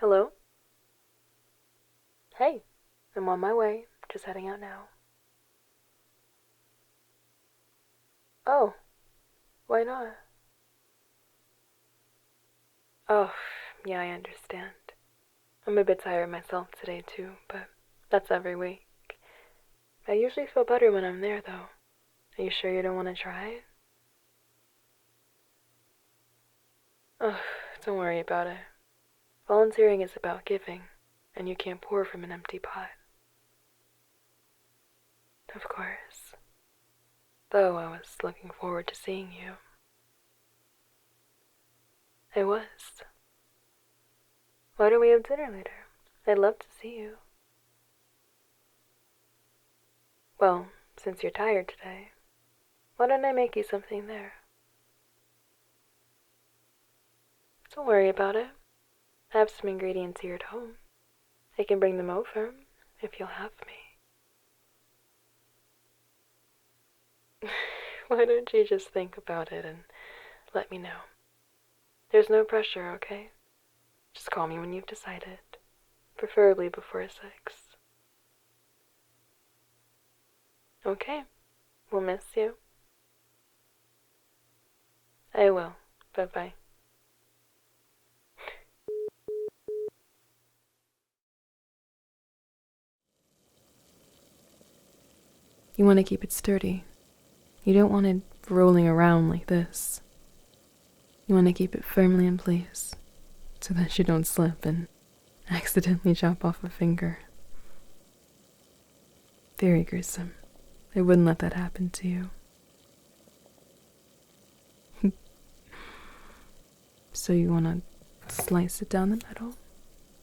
Hello? Hey, I'm on my way. Just heading out now. Oh, why not? Oh, yeah, I understand. I'm a bit tired myself today too, but that's every week. I usually feel better when I'm there though. Are you sure you don't want to try it? Oh, don't worry about it. Volunteering is about giving, and you can't pour from an empty pot. Of course. Though I was looking forward to seeing you. I was. Why don't we have dinner later? I'd love to see you. Well, since you're tired today, why don't I make you something there? Don't worry about it. I have some ingredients here at home. I can bring them over if you'll have me. Why don't you just think about it and let me know? There's no pressure, okay? Just call me when you've decided, preferably before 6. Okay, we'll miss you. I will. Bye-bye. You want to keep it sturdy. You don't want it rolling around like this. You want to keep it firmly in place so that you don't slip and accidentally chop off a finger. Very gruesome. I wouldn't let that happen to you. So you want to slice it down the middle,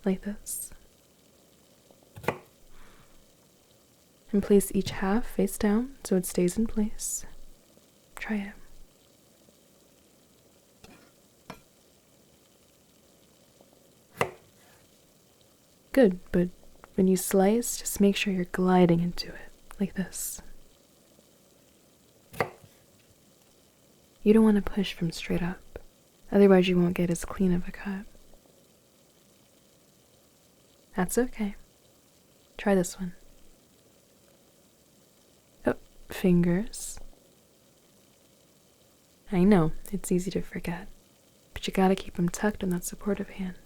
like this. And place each half face down so it stays in place. Try it. Good, but when you slice, just make sure you're gliding into it, like this. You don't want to push from straight up, otherwise you won't get as clean of a cut. That's okay. Try this one. Oh, fingers. I know, it's easy to forget, but you gotta keep them tucked in that supportive hand.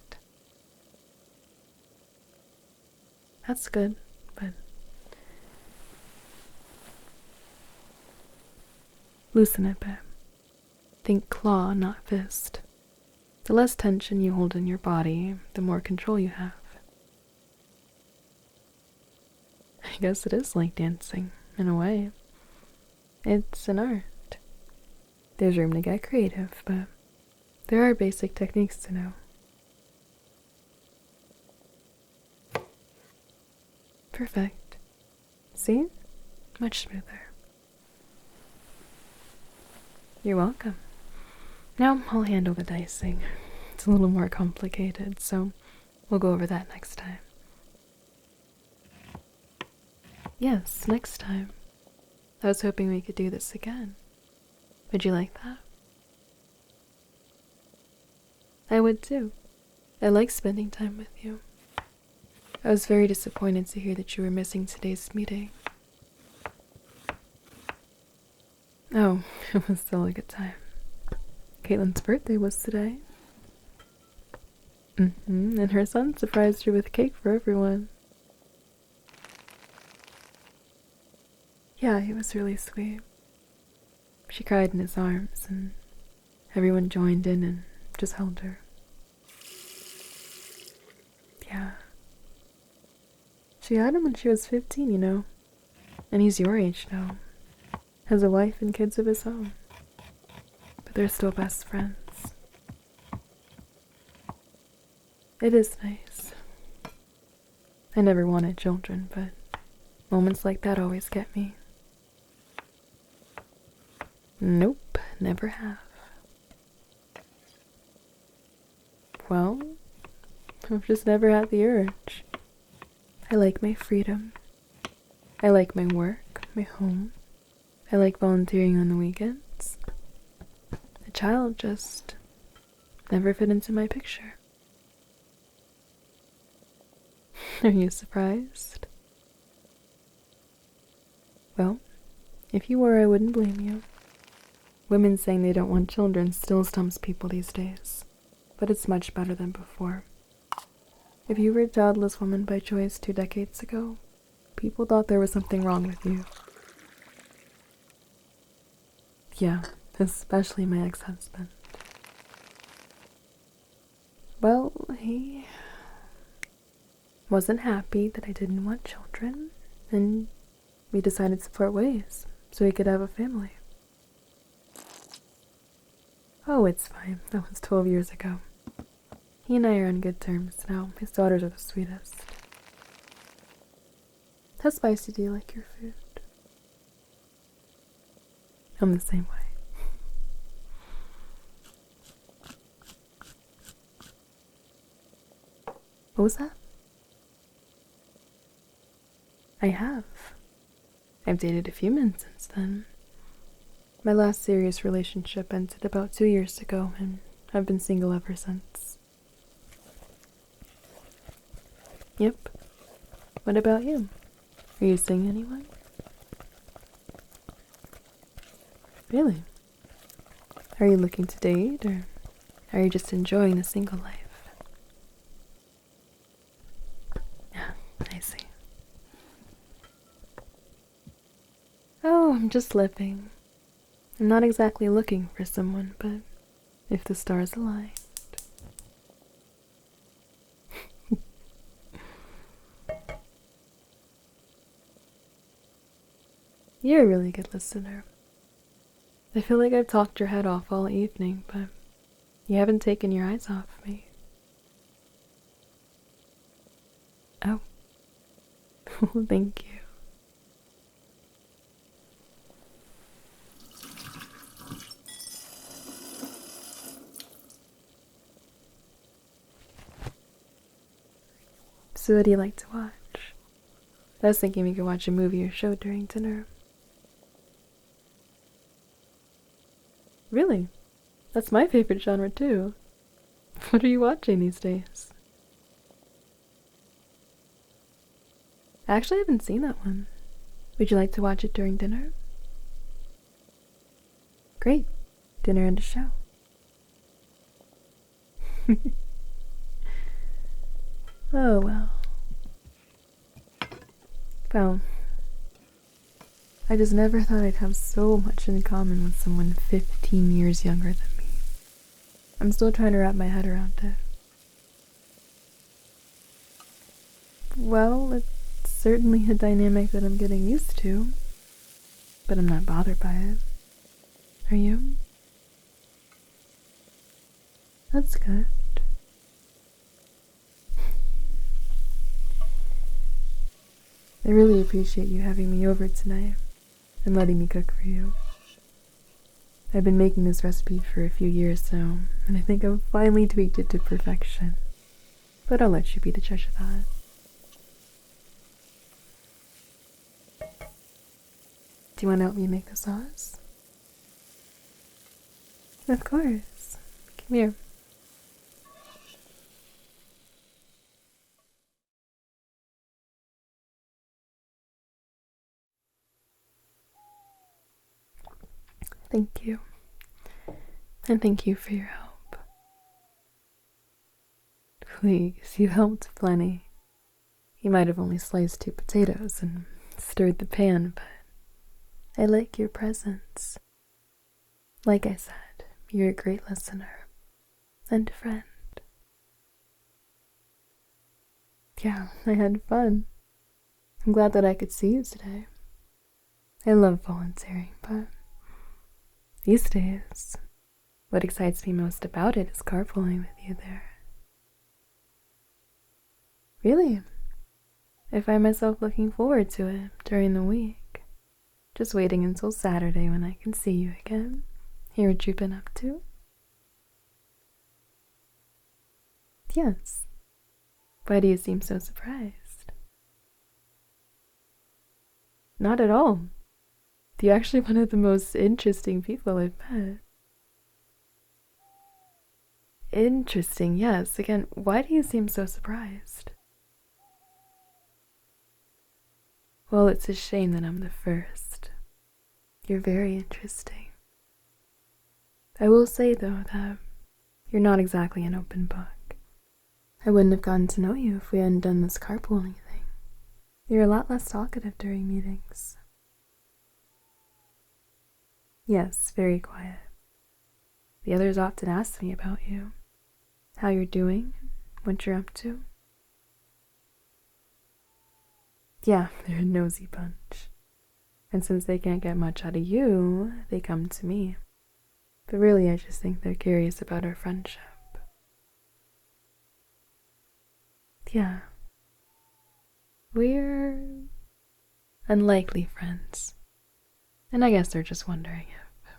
That's good, but loosen it a bit. Think claw, not fist. The less tension you hold in your body, the more control you have. I guess it is like dancing, in a way. It's an art. There's room to get creative, but there are basic techniques to know. Perfect. See? Much smoother. You're welcome. Now I'll handle the dicing. It's a little more complicated, so we'll go over that next time. Yes, next time. I was hoping we could do this again. Would you like that? I would too. I like spending time with you. I was very disappointed to hear that you were missing today's meeting. Oh, it was still a good time. Caitlin's birthday was today. And her son surprised her with cake for everyone. Yeah, he was really sweet. She cried in his arms, and everyone joined in and just held her. Yeah. She had him when she was 15, you know. And he's your age now. Has a wife and kids of his own. But they're still best friends. It is nice. I never wanted children, but moments like that always get me. Nope, never have. Well, I've just never had the urge. I like my freedom. I like my work, my home. I like volunteering on the weekends. A child just never fit into my picture. Are you surprised? Well, if you were, I wouldn't blame you. Women saying they don't want children still stumps people these days, but it's much better than before. If you were a childless woman by choice 2 decades ago, people thought there was something wrong with you. Yeah, especially my ex-husband. Well, he wasn't happy that I didn't want children, and we decided to part ways so he could have a family. Oh, it's fine. That was 12 years ago. He and I are on good terms now. His daughters are the sweetest. How spicy do you like your food? I'm the same way. What was that? I have. I've dated a few men since then. My last serious relationship ended about 2 years ago, and I've been single ever since. Yep. What about you? Are you seeing anyone? Really? Are you looking to date, or are you just enjoying the single life? I see. Oh, I'm just living. I'm not exactly looking for someone, but if the stars aligned. You're a really good listener. I feel like I've talked your head off all evening, but you haven't taken your eyes off me. Oh. Thank you. So what do you like to watch? I was thinking we could watch a movie or show during dinner. Really? That's my favorite genre too. What are you watching these days? I actually haven't seen that one. Would you like to watch it during dinner? Great. Dinner and a show. Oh well. Well, I just never thought I'd have so much in common with someone 15 years younger than me. I'm still trying to wrap my head around it. Well, it's certainly a dynamic that I'm getting used to, but I'm not bothered by it. Are you? That's good. I really appreciate you having me over tonight and letting me cook for you. I've been making this recipe for a few years now, and I think I've finally tweaked it to perfection. But I'll let you be the judge of that. Do you want to help me make the sauce? Of course. Come here. Thank you. And thank you for your help. Please, you helped plenty. You might have only sliced 2 potatoes and stirred the pan, but I like your presence. Like I said, you're a great listener and friend. Yeah, I had fun. I'm glad that I could see you today. I love volunteering, but these days, what excites me most about it is carpooling with you there. Really, I find myself looking forward to it during the week, just waiting until Saturday when I can see you again, hear what you've been up to. Yes. Why do you seem so surprised? Not at all. You're actually one of the most interesting people I've met. Interesting, yes. Again, why do you seem so surprised? Well, it's a shame that I'm the first. You're very interesting. I will say, though, that you're not exactly an open book. I wouldn't have gotten to know you if we hadn't done this carpooling thing. You're a lot less talkative during meetings. Yes, very quiet. The others often ask me about you, how you're doing, what you're up to. Yeah, they're a nosy bunch. And since they can't get much out of you, they come to me. But really, I just think they're curious about our friendship. Yeah. We're unlikely friends. And I guess they're just wondering if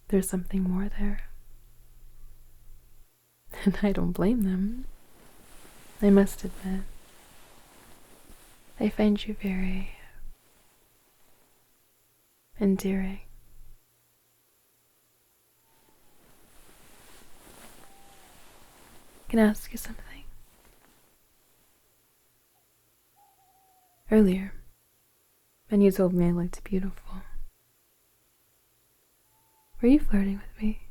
there's something more there. And I don't blame them. I must admit, I find you very endearing. Can I ask you something? Earlier, when you told me I looked beautiful, were you flirting with me?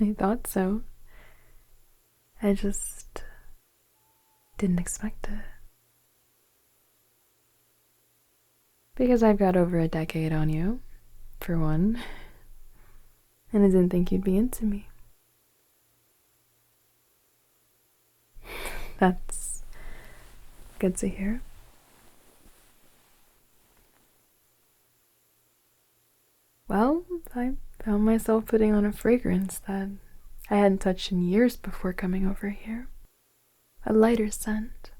I thought so. I just didn't expect it. Because I've got over a decade on you, for one, and I didn't think you'd be into me. That's good to hear. Well, I found myself putting on a fragrance that I hadn't touched in years before coming over here. A lighter scent,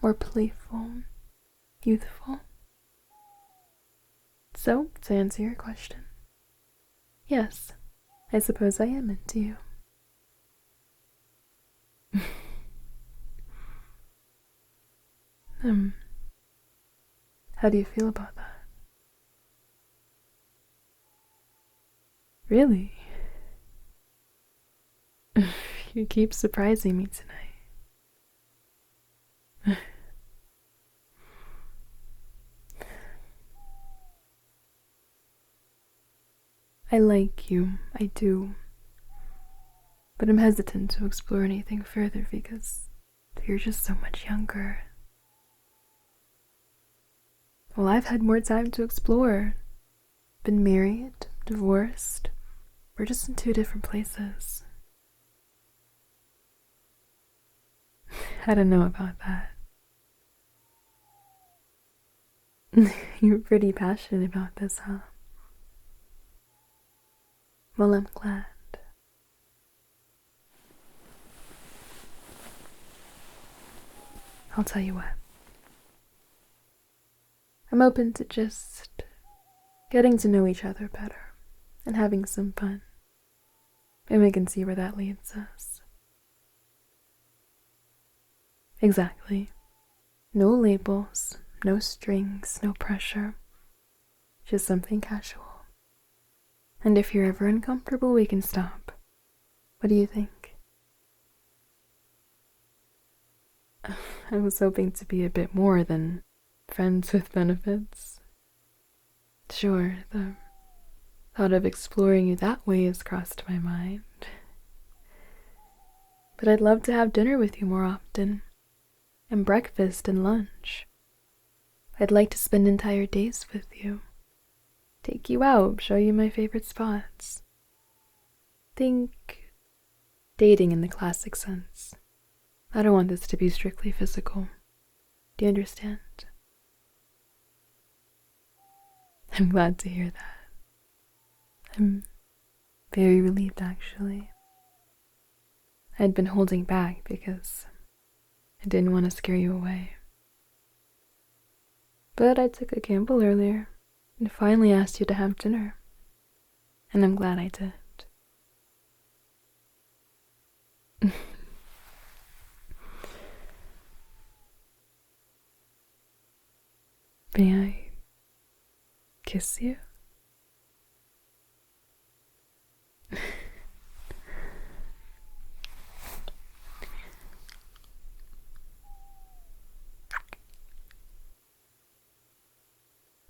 more playful, youthful. So, to answer your question, yes, I suppose I am into you. How do you feel about that? Really? You keep surprising me tonight. I like you, I do. But I'm hesitant to explore anything further because you're just so much younger. Well, I've had more time to explore. Been married, divorced. We're just in two different places. I don't know about that. You're pretty passionate about this, huh? Well, I'm glad. I'll tell you what. I'm open to just getting to know each other better and having some fun. And we can see where that leads us. Exactly. No labels, no strings, no pressure. Just something casual. And if you're ever uncomfortable, we can stop. What do you think? I was hoping to be a bit more than friends with benefits. Sure, the thought of exploring you that way has crossed my mind. But I'd love to have dinner with you more often, and breakfast and lunch. I'd like to spend entire days with you. Take you out, show you my favorite spots. Think dating in the classic sense. I don't want this to be strictly physical. Do you understand? I'm glad to hear that. I'm very relieved, actually. I'd been holding back because I didn't want to scare you away. But I took a gamble earlier and finally asked you to have dinner. And I'm glad I did. May I kiss you?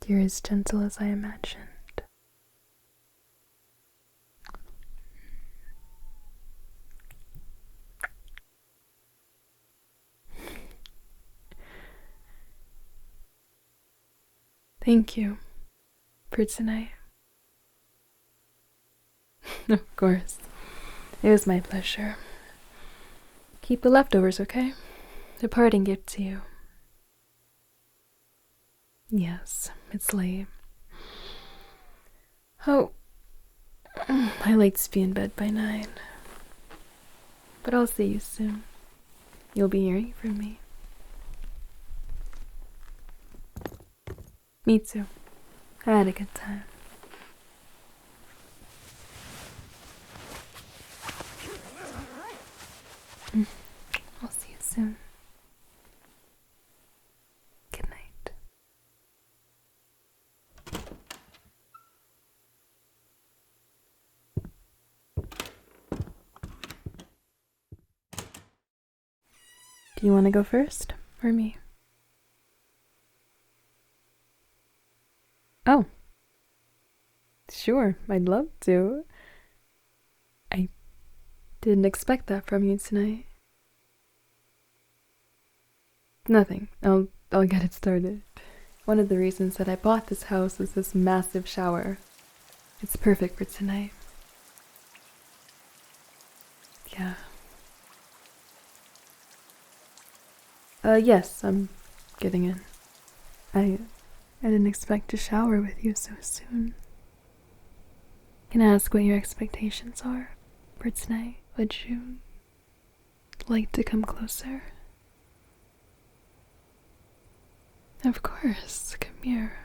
you're as gentle as I imagined. Thank you for tonight. Of course. It was my pleasure. Keep the leftovers, okay? A parting gift to you. Yes, it's late. Oh, I like to be in bed by 9. But I'll see you soon. You'll be hearing from me. Me too. I had a good time. I'll see you soon. Good night. Do you want to go first, or me? Oh. Sure, I'd love to. I didn't expect that from you tonight. Nothing. I'll get it started. One of the reasons that I bought this house was this massive shower. It's perfect for tonight. Yeah. Yes, I'm getting in. I didn't expect to shower with you so soon. Can I ask what your expectations are for tonight? Would you like to come closer? Of course, come here.